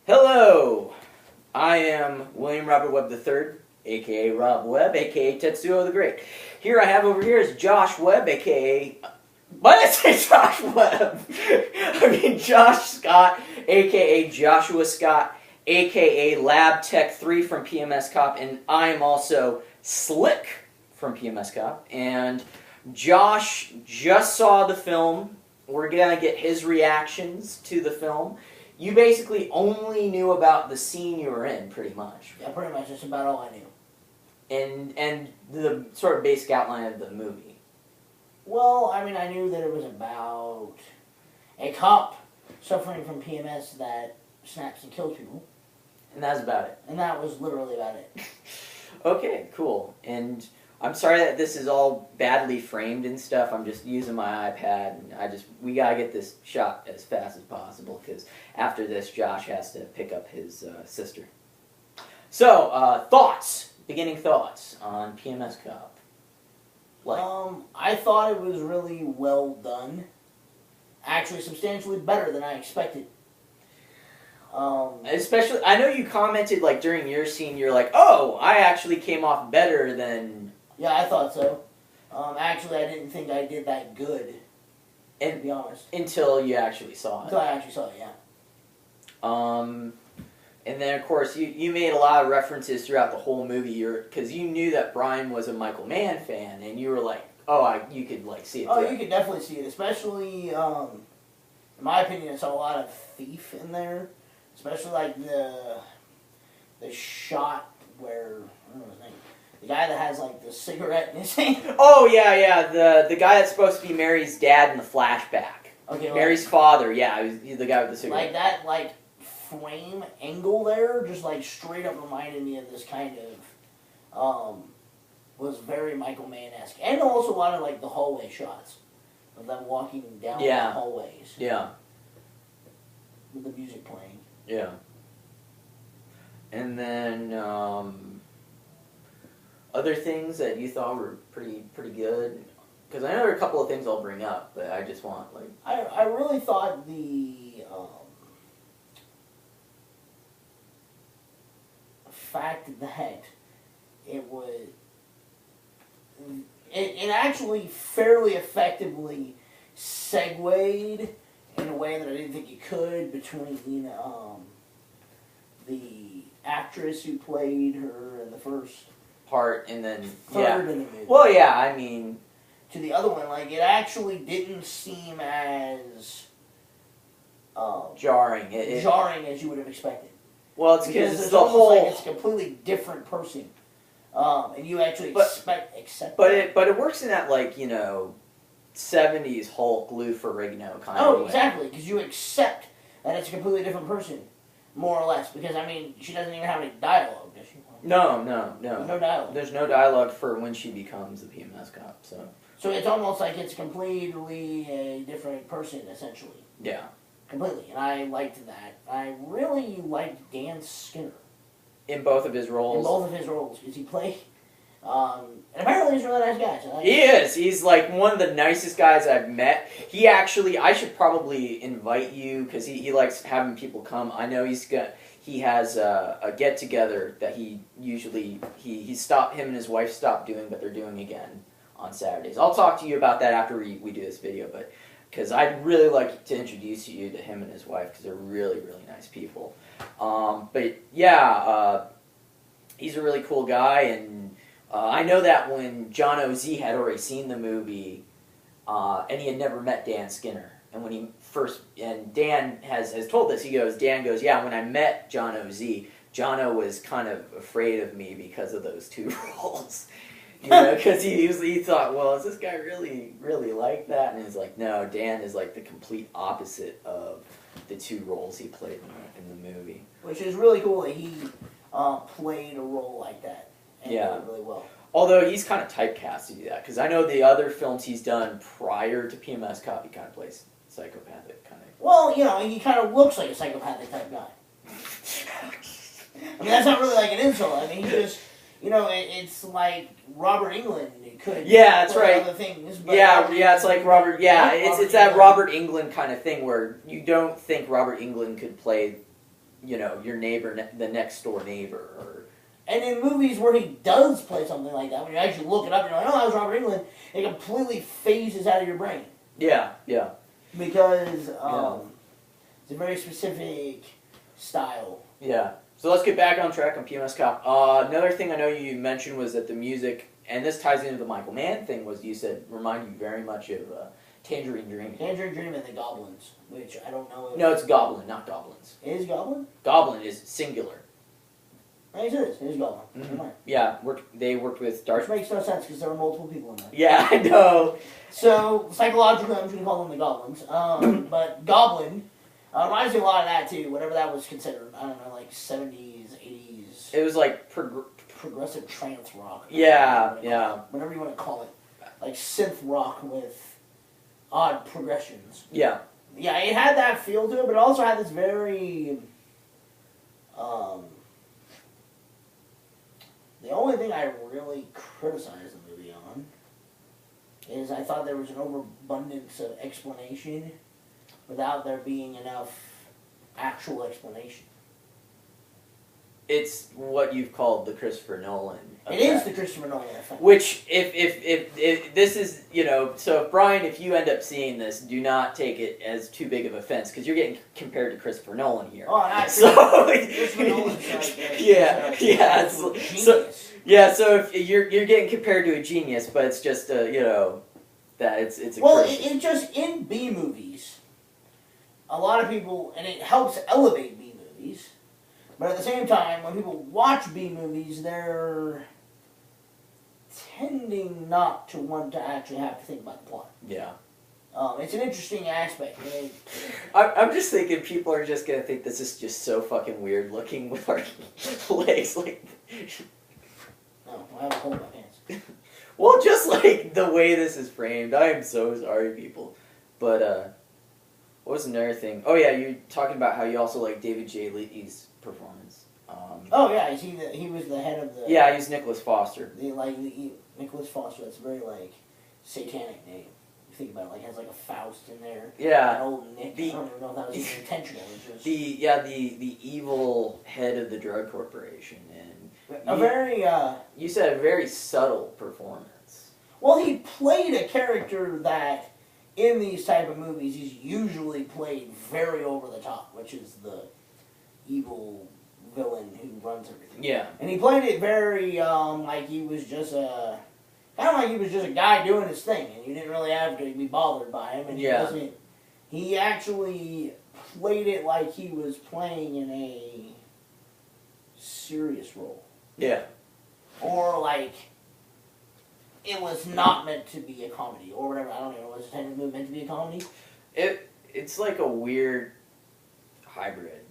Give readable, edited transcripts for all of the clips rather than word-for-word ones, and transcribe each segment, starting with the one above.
Hello, I am William Robert Webb III, aka Rob Webb, aka Tetsuo the Great. Here I have over here is Josh Webb, aka... Why did I say Josh Webb? I mean Josh Scott, aka Joshua Scott, aka Lab Tech 3 from PMS Cop, and I am also Slick from PMS Cop. And Josh just saw the film. We're going to get his reactions to the film. You basically only knew about the scene you were in, pretty much. Yeah, pretty much. That's about all I knew. And the sort of basic outline of the movie. Well, I mean, I knew that it was about a cop suffering from PMS that snaps and kills people. And that's about it. And that was literally about it. Okay, cool. And I'm sorry that this is all badly framed and stuff. I'm just using my iPad, and we gotta get this shot as fast as possible, because after this, Josh has to pick up his sister. So, beginning thoughts on PMS Cop. I thought it was really well done. Actually, substantially better than I expected. Especially, I know you commented, like, during your scene, you're like, oh, I actually came off better than... Yeah, I thought so. Actually, I didn't think I did that good, to be honest. Until you actually saw it. Until I actually saw it, yeah. And then, of course, you made a lot of references throughout the whole movie, because you knew that Brian was a Michael Mann fan, and you were like, oh, you could, like, see it. Oh, you could definitely see it, especially, in my opinion, I saw a lot of Thief in there, especially, like, the shot where, I don't know his name, the guy that has, like, the cigarette in his hand. Oh, yeah, the guy that's supposed to be Mary's dad in the flashback. Okay, Mary's father, yeah, he's the guy with the cigarette. Like, that, like, frame angle there just, like, straight up reminded me of this kind of, was very Michael Mann-esque. And also a lot of, like, the hallway shots of them walking down the hallways. Yeah. With the music playing. Yeah. And then, other things that you thought were pretty good? Because I know there are a couple of things I'll bring up, but I just want, like... I really thought the fact that it actually fairly effectively segued in a way that I didn't think it could between the actress who played her in the first part, and then third in the movie. Well, yeah, I mean, to the other one, like, it actually didn't seem as jarring as you would have expected. Well, it's because it's the almost whole, like it's a completely different person, and you actually accept. But it works in that, like, 70s Hulk Lou Ferrigno kind of Oh, way. exactly, because you accept that it's a completely different person, more or less. Because I mean, she doesn't even have any dialogue, does she? No. There's no dialogue. There's no dialogue for when she becomes the PMS Cop. So it's almost like it's completely a different person, essentially. Yeah. Completely, and I liked that. I really liked Dan Skinner. In both of his roles? In both of his roles, because he played... and apparently he's a really nice guy. So he is. He's, like, one of the nicest guys I've met. He actually... I should probably invite you, because he likes having people come. I know he has a get-together that he usually... Him and his wife stopped doing, but they're doing again on Saturdays. I'll talk to you about that after we do this video, but... Because I'd really like to introduce you to him and his wife, because they're really, really nice people. But yeah, he's a really cool guy, and I know that when John O.Z. had already seen the movie, and he had never met Dan Skinner, and when he first, and Dan has told this, Dan goes, yeah, when I met John O.Z., John O. was kind of afraid of me because of those two roles. Because he thought, well, is this guy really, really like that? And he's like, no, Dan is like the complete opposite of the two roles he played in the movie. Which is really cool that he played a role like that. And did it really well. Although he's kind of typecast to do that. Because I know the other films he's done prior to PMS Cop, he kind of plays psychopathic kind of. Well, he kind of looks like a psychopathic type guy. I mean, that's not really like an insult. I mean, he just... it's like Robert Englund could. Yeah, that's right. Other things, but it's like Robert. Yeah, it's that Robert Englund kind of thing where you don't think Robert Englund could play your neighbor, the next door neighbor, or And in movies where he does play something like that, when you actually look it up, you're like, oh, that was Robert Englund, it completely phases out of your brain. yeah. Because it's a very specific style. Yeah. So let's get back on track on PMS Cop. Another thing I know you mentioned was that the music, and this ties into the Michael Mann thing, was you said remind you very much of Tangerine Dream. Tangerine Dream and the Goblins, which I don't know if... No, it's Goblin, not Goblins. It is Goblin? Goblin is singular. I guess it is. It is Goblin. Mm-hmm. Yeah, they worked with Darth... Which makes no sense because there were multiple people in there. Yeah, I know. So, psychologically, I'm just going to call them the Goblins. But Goblin reminds me a lot of that, too. Whatever that was considered. I don't know, like 70s, 80s. It was like... progressive trance rock. Yeah. Whatever you want to call it. Like synth rock with odd progressions. Yeah. Yeah, it had that feel to it, but it also had this very... the only thing I really criticized the movie on is I thought there was an overabundance of explanation without there being enough actual explanation. It's what you've called the Christopher Nolan effect. It is the Christopher Nolan effect. Which, if this is, so Brian, if you end up seeing this, do not take it as too big of offense, because you're getting compared to Christopher Nolan here. Oh, and so, Christopher Nolan's so if you're getting compared to a genius, but it's just, that it's a well, it just, in B movies, a lot of people, and it helps elevate B movies, but at the same time, when people watch B movies, they're tending not to want to actually have to think about the plot. Yeah. It's an interesting aspect. I'm just thinking people are just going to think this is just so fucking weird looking with our legs. Like, no, I have a hole in my pants. Well, just like the way this is framed. I am so sorry, people. But, what was another thing? Oh, yeah, you're talking about how you also like David J. Lee's performance. Oh, yeah, he was the head of the... Yeah, he's Nicholas Foster. Nicholas Foster, that's a very, satanic name. You think about it, has a Faust in there. Yeah. That old Nick. I don't even know if that was even intentional. It's just... The evil head of the drug corporation. And you said a very subtle performance. Well, he played a character that, in these type of movies, he's usually played very over the top, which is the evil villain who runs everything. Yeah. And he played it very, like he was just a guy doing his thing, and you didn't really have to be bothered by him, and he actually played it like he was playing in a serious role. Yeah. Or it was not meant to be a comedy, or whatever. I don't know. Was it technically meant to be a comedy? It's like a weird hybrid,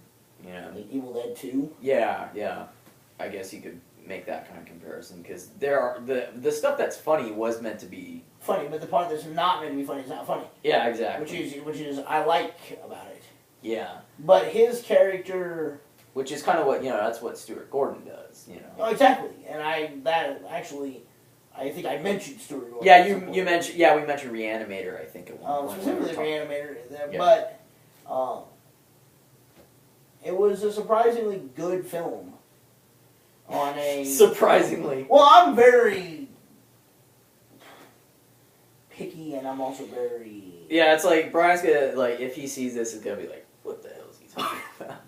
Like Evil Dead 2? Yeah. I guess you could make that kind of comparison, because the stuff that's funny was meant to be... Funny, but the part that's not meant to be funny is not funny. Yeah, exactly. Which is I like about it. Yeah. But his character... Which is kind of what, that's what Stuart Gordon does, Oh, exactly. And I think I mentioned Stuart Gordon. Yeah, you mentioned, we mentioned Reanimator, I think, at one point. Specifically Reanimator, but it was a surprisingly good film on a... Surprisingly. Well, I'm very picky, and I'm also very... Yeah, it's like, Brian's gonna, if he sees this, it's gonna be like, what the hell is he talking about?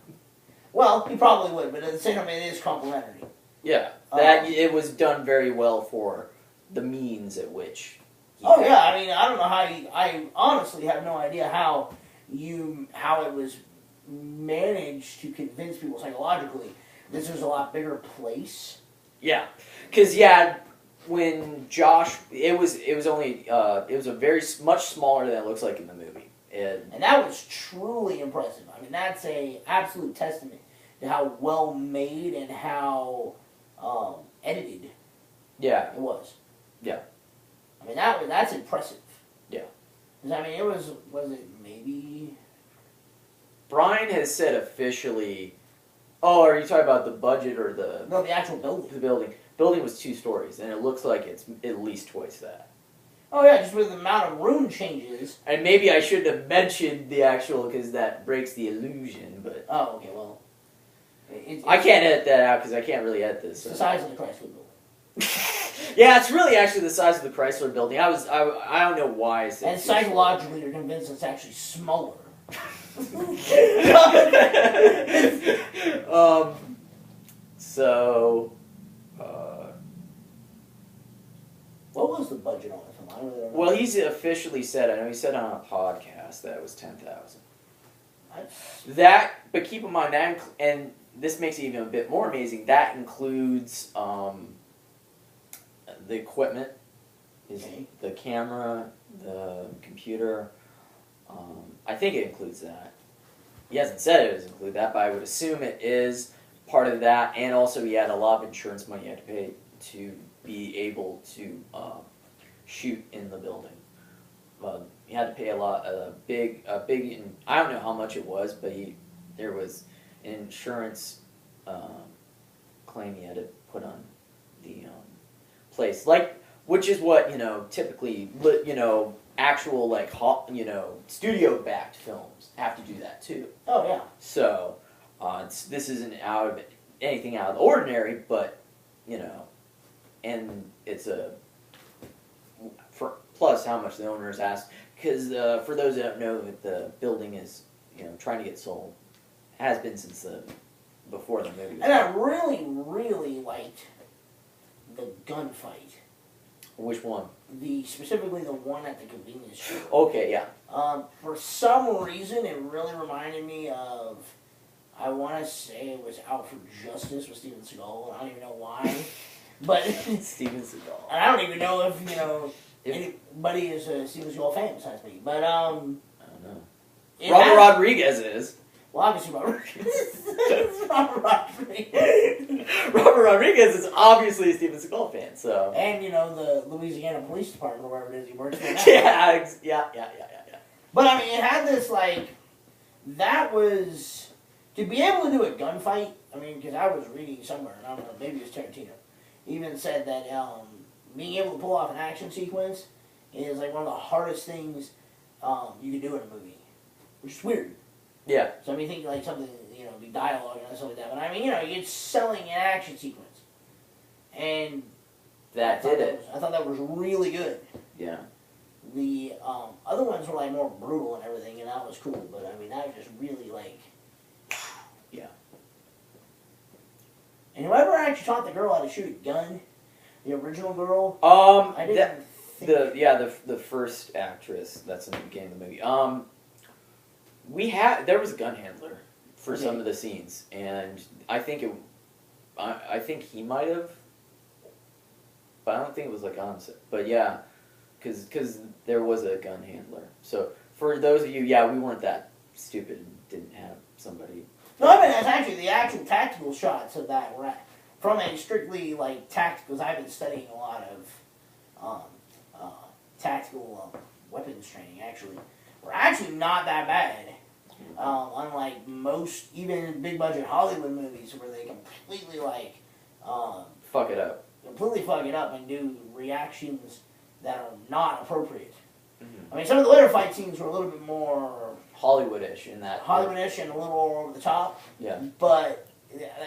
Well, he probably would, but at the same time, it is complimentary. Yeah, it was done very well for the means at which... Oh, yeah, I mean, I don't know how I honestly have no idea how it was managed to convince people psychologically this was a lot bigger place. Yeah, because, when Josh... It was a very much smaller than it looks like in the movie. And that was truly impressive. I mean, that's a absolute testament to how well made and how edited it was. Yeah. I mean, that's impressive. Yeah. Because, I mean, was it maybe... Brian has said officially... Oh, are you talking about the budget or the... No, the actual building. The building. Building was 2 stories, and it looks like it's at least twice that. Oh, yeah, just with the amount of room changes. And maybe I shouldn't have mentioned the actual, because that breaks the illusion, but... Oh, okay, well... I can't edit that out because I can't really edit this. It's the size of the Chrysler Building. Yeah, it's really actually the size of the Chrysler Building. I don't know why. And psychologically, you're convinced it's actually smaller. So. What was the budget on the film? I don't really know. Well, he's officially said. I know he said on a podcast that it was $10,000. That, but keep in mind that, and this makes it even a bit more amazing. That includes the equipment, the camera, the computer. I think it includes that. He hasn't said it does include that, but I would assume it is part of that. And also, he had a lot of insurance money he had to pay to be able to shoot in the building. He had to pay a big. I don't know how much it was, but there was an insurance claim he had to put on the place, which is what typically actual studio backed films have to do that too. Oh yeah. So this isn't anything out of the ordinary, but and it's plus how much the owners asked. Because for those that don't know, the building is trying to get sold. Has been since before the movie. And I really, really liked the gunfight. Which one? Specifically the one at the convenience store. Okay, yeah. For some reason, it really reminded me of. I want to say it was Out for Justice with Steven Seagal. I don't even know why, but Steven Seagal. And I don't even know if anybody is a Steven Seagal fan besides me. But I don't know. Robert Rodriguez is. Well, obviously Robert Rodriguez. Robert Rodriguez is obviously a Steven Seagal fan, so. And the Louisiana Police Department, or wherever it is he works for now. Yeah. But I mean, it had this that was to be able to do a gunfight. I mean, because I was reading somewhere, and I don't know, maybe it was Tarantino, even said that being able to pull off an action sequence is one of the hardest things you can do in a movie, which is weird. Yeah. So I mean, think something be dialogue and stuff like that. But I mean, you're selling an action sequence, and that did it. I thought that was really good. Yeah. The other ones were more brutal and everything, and that was cool. But I mean, that was just really yeah. And whoever actually taught the girl how to shoot a gun, the original girl, I didn't think the first actress that's in the beginning of the movie. There was a gun handler for some of the scenes, and I think he might have, but I don't think it was on set. But yeah, because there was a gun handler. So for those of you, we weren't that stupid and didn't have somebody. No, I mean that's actually the actual tactical shots of that were from a strictly tactical. Because I've been studying a lot of tactical weapons training. Actually, were actually not that bad. Unlike most, even big budget Hollywood movies, where they completely fuck it up. Completely fuck it up and do reactions that are not appropriate. Mm-hmm. I mean, some of the later fight scenes were a little bit more Hollywood-ish in that. Hollywood-ish and a little over the top. Yeah. But,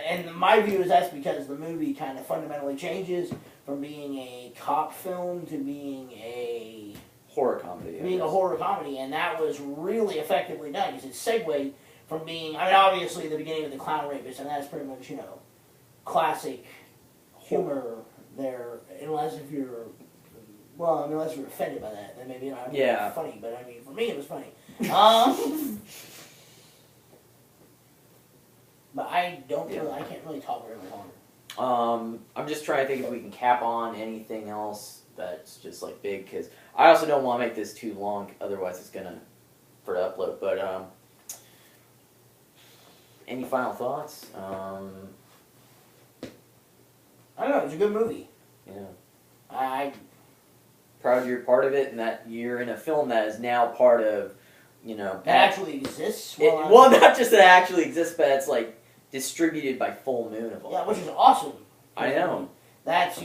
and my view is that's because the movie kind of fundamentally changes from being a cop film to being a horror comedy. A horror comedy, and that was really effectively done because it segued from being, obviously the beginning of the clown rapist, and that's pretty much, classic humor there, unless you're offended by that, then maybe not funny, but I mean, for me it was funny. But I can't really talk very long. I'm just trying to think if we can cap on anything else that's just big, because I also don't want to make this too long, otherwise it's gonna for the upload. But any final thoughts? I don't know. It's a good movie. Yeah. Proud you're part of it, and that you're in a film that is now part of, that actually exists. Well, not just that it actually exists, but it's distributed by Full Moon of all. Yeah, which is awesome. I know. That's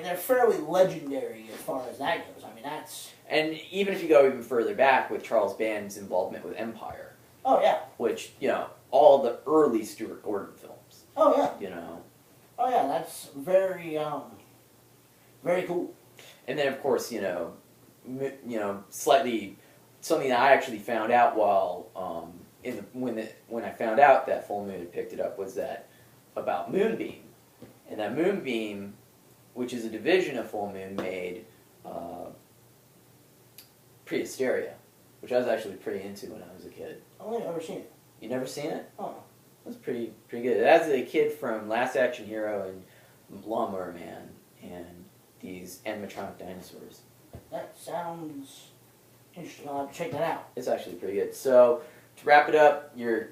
they're fairly legendary as far as that goes. That's. And even if you go even further back with Charles Band's involvement with Empire. Oh yeah. Which all the early Stuart Gordon films. Oh yeah. You know. Oh yeah. That's very very cool. And then of course slightly something that I actually found out while when I found out that Full Moon had picked it up was that about Moonbeam, and that Moonbeam, which is a division of Full Moon, made Prehysteria, which I was actually pretty into when I was a kid. I've never seen it. You never seen it? Oh. That's pretty good. That's a kid from Last Action Hero and Lawnmower Man and these animatronic dinosaurs. That sounds interesting. I'll have to check that out. It's actually pretty good. So to wrap it up, are you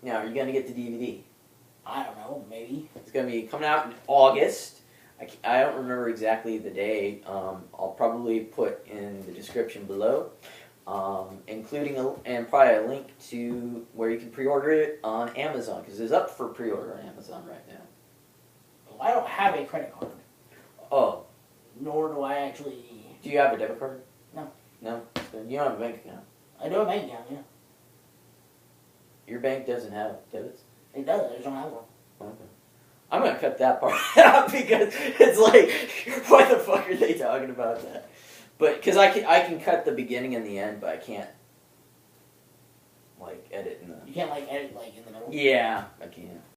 gonna get the DVD? I don't know. Maybe. It's gonna be coming out in August. I don't remember exactly the day. I'll probably put in the description below, including and probably a link to where you can pre-order it on Amazon, because it's up for pre-order on Amazon right now. Well, I don't have a credit card. Oh. Nor do I actually. Do you have a debit card? No. No? So you don't have a bank account? I do have a bank account, yeah. Your bank doesn't have debits? It does. I just don't have one. Okay. I'm gonna cut that part out because it's like, why the fuck are they talking about that? But because I can cut the beginning and the end, but I can't like edit in the. You can't like edit like in the middle. Yeah, I can't.